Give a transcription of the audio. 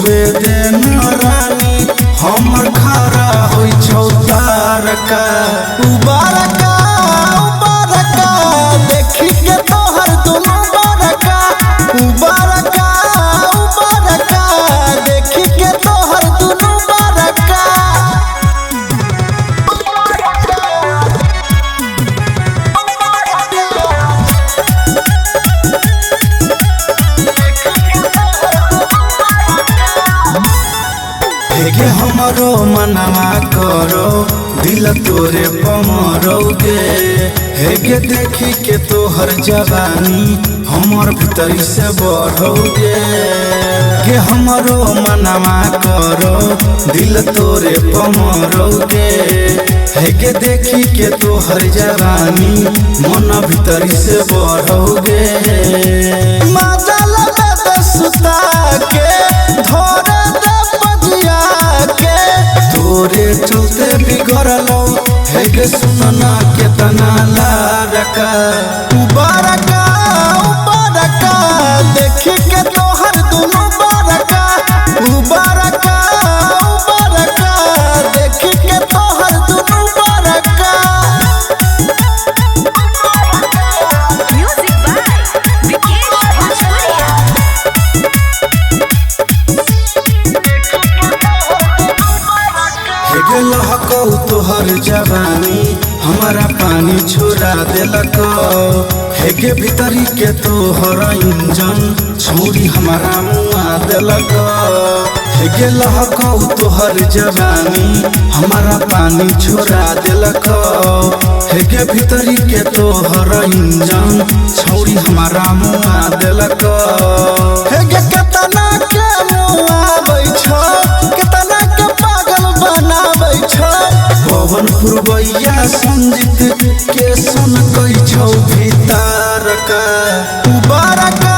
छुवे देना रानी हमर खरा होइ छौ तारका उबारका उबारका देखी के तोहर दुनु बारका उबारका उबारका देखी के तोहर दुनु बारका हेगे हमरो मनवा करो दिल तोरे पमरोगे हेगे देखी के तोहर जवानी हमर भीतरी से बढ़ोगे के हमरो मनवा करो दिल तोरे पमरोगे हेगे देखी के तोहर जवानी मन भीतरी से बढ़ोगे माजला दे सुता के धोरे तोरे चलते बिगड़लो हेगे सुनना केतना लारका उबारका उबारका देखी के तोहर दुनु बारका उबारका उबारका देखी के तोहर दुनु बारका म्यूजिक बाय विकेश भोजपुरिया। हेगे लहकौ तोहर जवानी हमारा पानी छोड़ा देलक हेगे भीतरी के तोहर इंजन छोड़ी हमारा मुआ देलक हेगे लहकौ तोहर जवानी हमारा पानी छोड़ा देलक हेगे भीतरी के तोहर इंजन छोड़ी हमारा मुआ देलक हेगे केतना के मुआ बैठो केतना के पागल बनाबै छ पवन पुरवैया संजीत के सुन कै छौ भीतर का उबारका